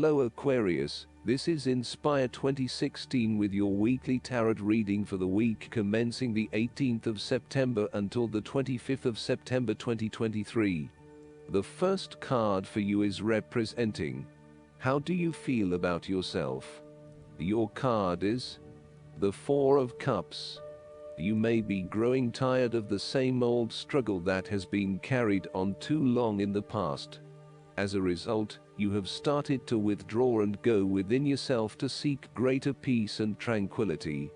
Hello Aquarius, this is Inspire 2016 with your weekly tarot reading for the week commencing the 18th of September until the 25th of September 2023. The first card for you is representing: how do you feel about yourself? Your card is the Four of Cups. You may be growing tired of the same old struggle that has been carried on too long in the past. As a result, you have started to withdraw and go within yourself to seek greater peace and tranquility.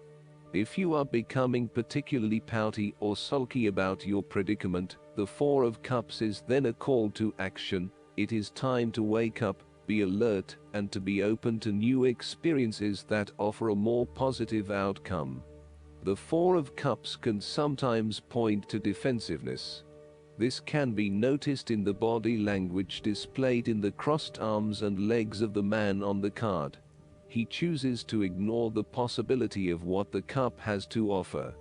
If you are becoming particularly pouty or sulky about your predicament, the Four of Cups is then a call to action. It is time to wake up, be alert, and to be open to new experiences that offer a more positive outcome. The Four of Cups can sometimes point to defensiveness. This can be noticed in the body language displayed in the crossed arms and legs of the man on the card. He chooses to ignore the possibility of what the cup has to offer.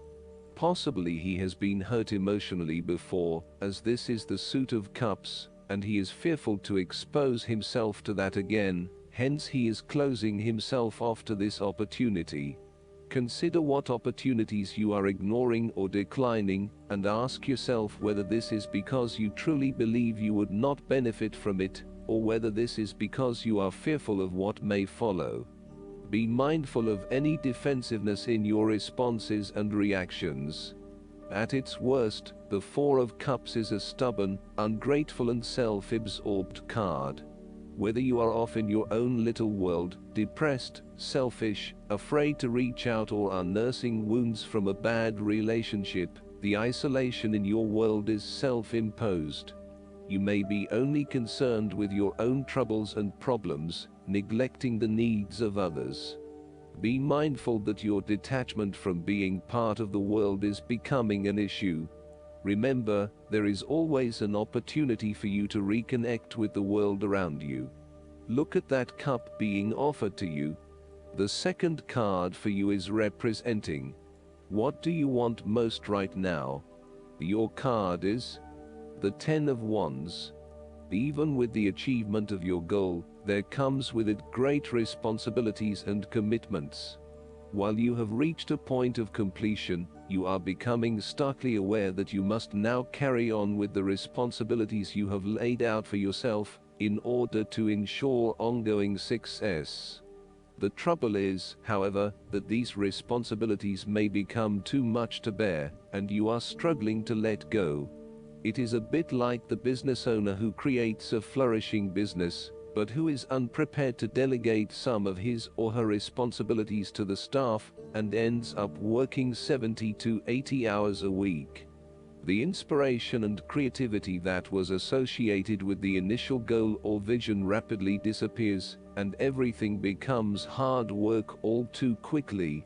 Possibly he has been hurt emotionally before, as this is the Suit of Cups, and he is fearful to expose himself to that again, hence he is closing himself off to this opportunity. Consider what opportunities you are ignoring or declining, and ask yourself whether this is because you truly believe you would not benefit from it, or whether this is because you are fearful of what may follow. Be mindful of any defensiveness in your responses and reactions. At its worst, the Four of Cups is a stubborn, ungrateful and self-absorbed card. Whether you are off in your own little world, depressed, selfish, afraid to reach out, or are nursing wounds from a bad relationship, the isolation in your world is self-imposed. You may be only concerned with your own troubles and problems, neglecting the needs of others. Be mindful that your detachment from being part of the world is becoming an issue. Remember, there is always an opportunity for you to reconnect with the world around you. Look at that cup being offered to you. The second card for you is representing: what do you want most right now? Your card is the Ten of Wands. Even with the achievement of your goal, there comes with it great responsibilities and commitments. While you have reached a point of completion, you are becoming starkly aware that you must now carry on with the responsibilities you have laid out for yourself, in order to ensure ongoing success. The trouble is, however, that these responsibilities may become too much to bear, and you are struggling to let go. It is a bit like the business owner who creates a flourishing business, but who is unprepared to delegate some of his or her responsibilities to the staff, and ends up working 70 to 80 hours a week. The inspiration and creativity that was associated with the initial goal or vision rapidly disappears, and everything becomes hard work all too quickly.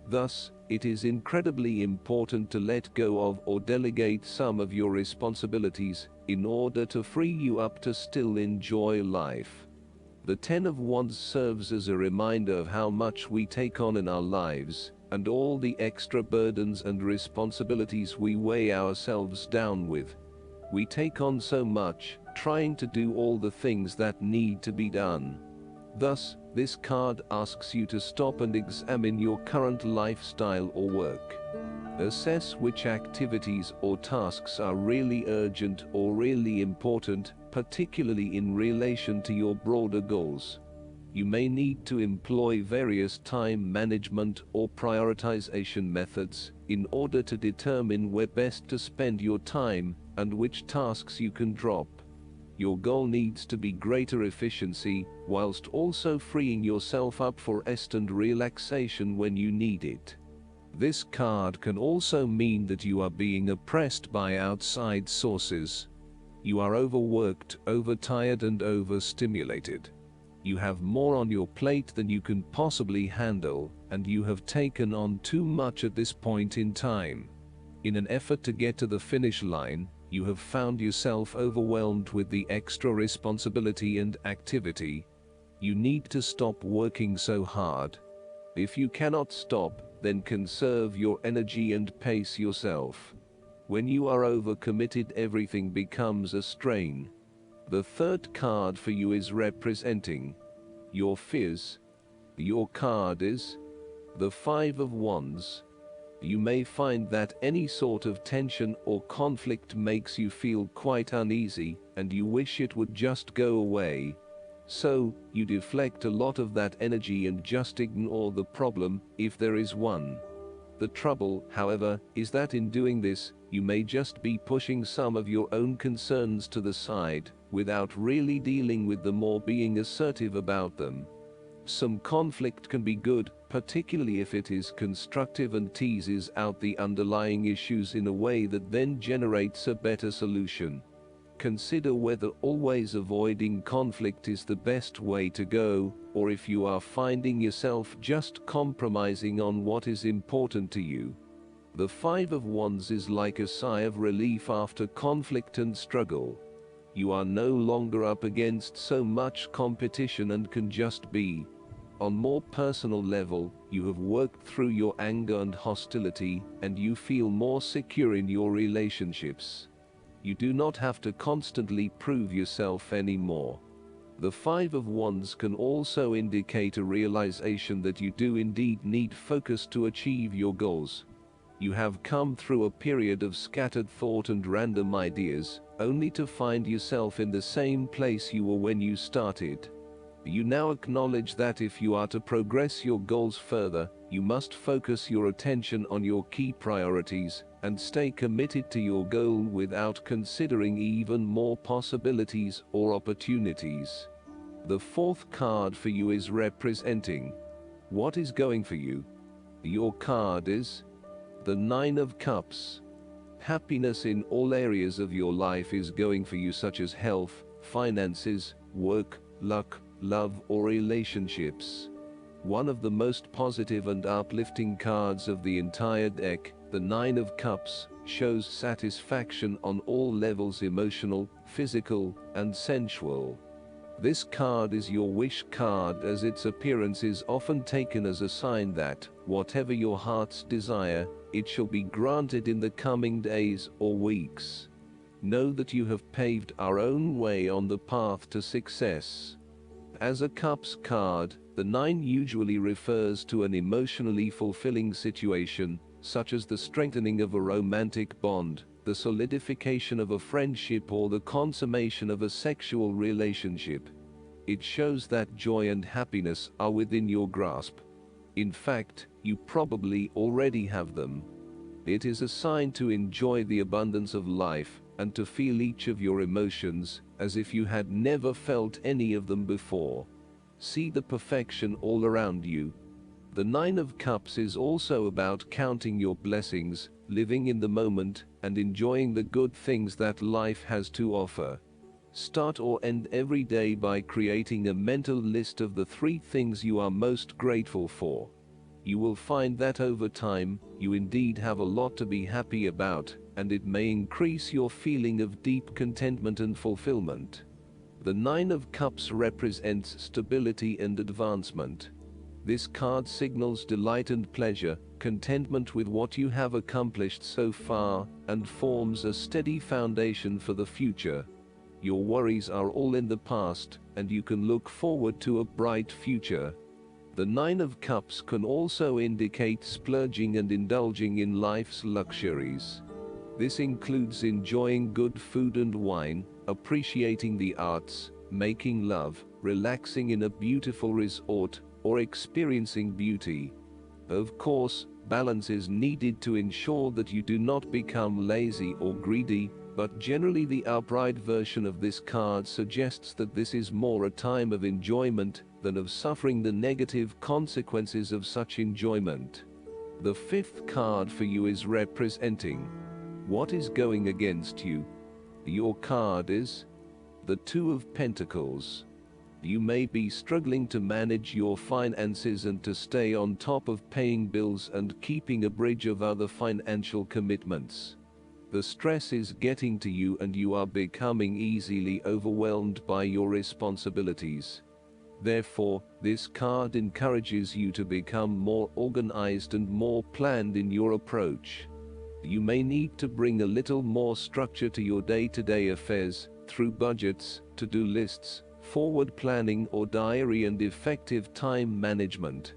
Thus, it is incredibly important to let go of or delegate some of your responsibilities, in order to free you up to still enjoy life. The Ten of Wands serves as a reminder of how much we take on in our lives, and all the extra burdens and responsibilities we weigh ourselves down with. We take on so much, trying to do all the things that need to be done. Thus, this card asks you to stop and examine your current lifestyle or work. Assess which activities or tasks are really urgent or really important, particularly in relation to your broader goals. You may need to employ various time management or prioritization methods in order to determine where best to spend your time and which tasks you can drop. Your goal needs to be greater efficiency, whilst also freeing yourself up for rest and relaxation when you need it. This card can also mean that you are being oppressed by outside sources. You are overworked, overtired and overstimulated. You have more on your plate than you can possibly handle, and you have taken on too much at this point in time. In an effort to get to the finish line, you have found yourself overwhelmed with the extra responsibility and activity. You need to stop working so hard. If you cannot stop, then conserve your energy and pace yourself. When you are overcommitted, everything becomes a strain. The third card for you is representing: your fears. Your card is the Five of Wands. You may find that any sort of tension or conflict makes you feel quite uneasy, and you wish it would just go away. So, you deflect a lot of that energy and just ignore the problem, if there is one. The trouble, however, is that in doing this, you may just be pushing some of your own concerns to the side, without really dealing with them or being assertive about them. Some conflict can be good, particularly if it is constructive and teases out the underlying issues in a way that then generates a better solution. Consider whether always avoiding conflict is the best way to go, or if you are finding yourself just compromising on what is important to you. The Five of Wands is like a sigh of relief after conflict and struggle. You are no longer up against so much competition and can just be. On more personal level, you have worked through your anger and hostility, and you feel more secure in your relationships. You do not have to constantly prove yourself anymore. The Five of Wands can also indicate a realization that you do indeed need focus to achieve your goals. You have come through a period of scattered thought and random ideas, only to find yourself in the same place you were when you started. You now acknowledge that if you are to progress your goals further, you must focus your attention on your key priorities, and stay committed to your goal without considering even more possibilities or opportunities. The fourth card for you is representing what is going for you. Your card is the Nine of Cups. Happiness in all areas of your life is going for you, such as health, finances, work, luck, love, or relationships. One of the most positive and uplifting cards of the entire deck, the Nine of Cups, shows satisfaction on all levels: emotional, physical, and sensual. This card is your wish card, as its appearance is often taken as a sign that, whatever your heart's desire, it shall be granted in the coming days or weeks. Know that you have paved our own way on the path to success. As a Cups card, the Nine usually refers to an emotionally fulfilling situation, such as the strengthening of a romantic bond, the solidification of a friendship, or the consummation of a sexual relationship. It shows that joy and happiness are within your grasp. In fact, you probably already have them. It is a sign to enjoy the abundance of life, and to feel each of your emotions, as if you had never felt any of them before. See the perfection all around you. The Nine of Cups is also about counting your blessings, living in the moment, and enjoying the good things that life has to offer. Start or end every day by creating a mental list of the 3 things you are most grateful for. You will find that over time, you indeed have a lot to be happy about, and it may increase your feeling of deep contentment and fulfillment. The Nine of Cups represents stability and advancement. This card signals delight and pleasure, contentment with what you have accomplished so far, and forms a steady foundation for the future. Your worries are all in the past, and you can look forward to a bright future. The Nine of Cups can also indicate splurging and indulging in life's luxuries. This includes enjoying good food and wine, appreciating the arts, making love, relaxing in a beautiful resort, or experiencing beauty. Of course, balance is needed to ensure that you do not become lazy or greedy, but generally the upright version of this card suggests that this is more a time of enjoyment than of suffering the negative consequences of such enjoyment. The fifth card for you is representing what is going against you. Your card is the Two of Pentacles. You may be struggling to manage your finances and to stay on top of paying bills and keeping a bridge of other financial commitments. The stress is getting to you and you are becoming easily overwhelmed by your responsibilities. Therefore, this card encourages you to become more organized and more planned in your approach. You may need to bring a little more structure to your day-to-day affairs, through budgets, to-do lists, forward planning or diary and effective time management.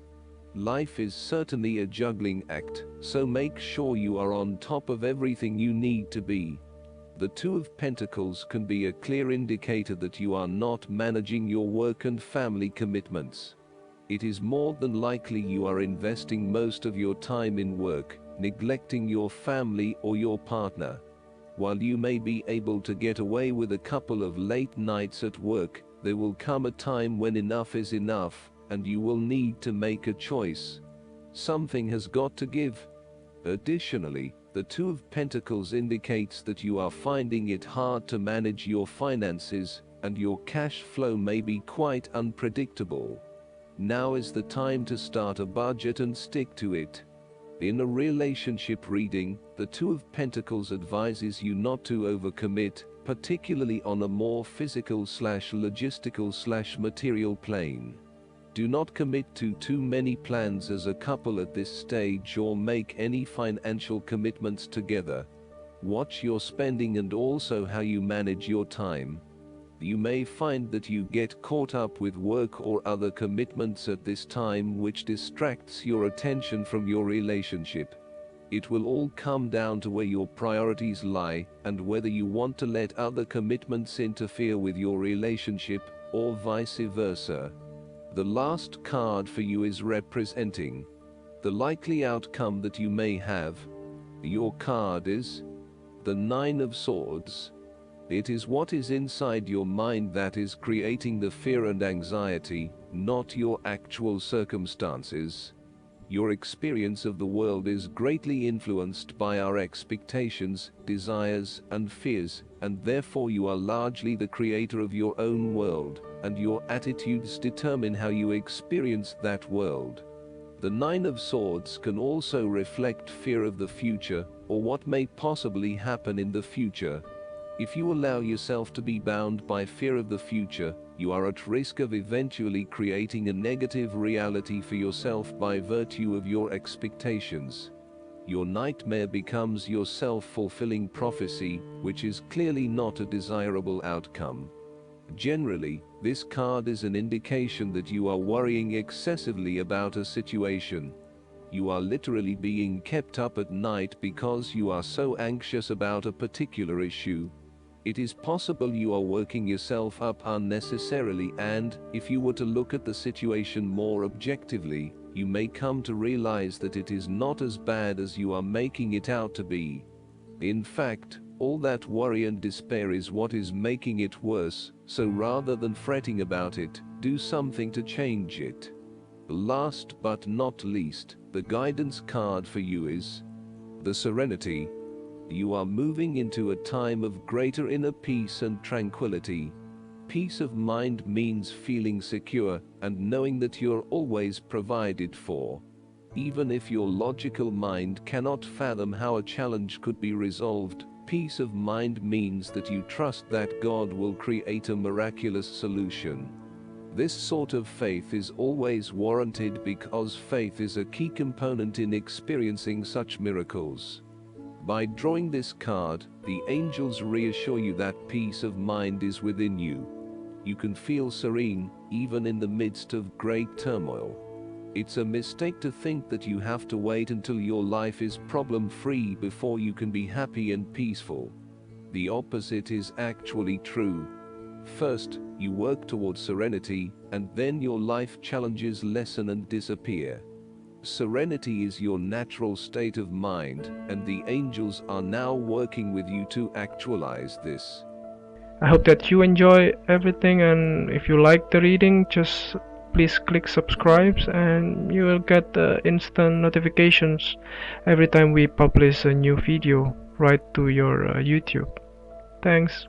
Life is certainly a juggling act, so make sure you are on top of everything you need to be. The Two of Pentacles can be a clear indicator that you are not managing your work and family commitments. It is more than likely you are investing most of your time in work, neglecting your family or your partner. While you may be able to get away with a couple of late nights at work, there will come a time when enough is enough, and you will need to make a choice. Something has got to give. Additionally, the Two of Pentacles indicates that you are finding it hard to manage your finances, and your cash flow may be quite unpredictable. Now is the time to start a budget and stick to it. In a relationship reading, the Two of Pentacles advises you not to overcommit, particularly on a more physical/logistical/material plane. Do not commit to too many plans as a couple at this stage or make any financial commitments together. Watch your spending and also how you manage your time. You may find that you get caught up with work or other commitments at this time which distracts your attention from your relationship. It will all come down to where your priorities lie and whether you want to let other commitments interfere with your relationship or vice versa. The last card for you is representing the likely outcome that you may have. Your card is the Nine of Swords. It is what is inside your mind that is creating the fear and anxiety, not your actual circumstances. Your experience of the world is greatly influenced by our expectations, desires, and fears, and therefore you are largely the creator of your own world, and your attitudes determine how you experience that world. The Nine of Swords can also reflect fear of the future, or what may possibly happen in the future. If you allow yourself to be bound by fear of the future, you are at risk of eventually creating a negative reality for yourself by virtue of your expectations. Your nightmare becomes your self-fulfilling prophecy, which is clearly not a desirable outcome. Generally, this card is an indication that you are worrying excessively about a situation. You are literally being kept up at night because you are so anxious about a particular issue. It is possible you are working yourself up unnecessarily, and, if you were to look at the situation more objectively, you may come to realize that it is not as bad as you are making it out to be. In fact, all that worry and despair is what is making it worse, so rather than fretting about it, do something to change it. Last but not least, the guidance card for you is the Serenity. You are moving into a time of greater inner peace and tranquility. Peace of mind means feeling secure and knowing that you're always provided for. Even if your logical mind cannot fathom how a challenge could be resolved, peace of mind means that you trust that God will create a miraculous solution. This sort of faith is always warranted because faith is a key component in experiencing such miracles. By drawing this card, the angels reassure you that peace of mind is within you. You can feel serene, even in the midst of great turmoil. It's a mistake to think that you have to wait until your life is problem-free before you can be happy and peaceful. The opposite is actually true. First, you work towards serenity, and then your life challenges lessen and disappear. Serenity is your natural state of mind, and the angels are now working with you to actualize this. I hope that you enjoy everything, and if you like the reading, just please click subscribe and you will get instant notifications every time we publish a new video right to your YouTube. Thanks.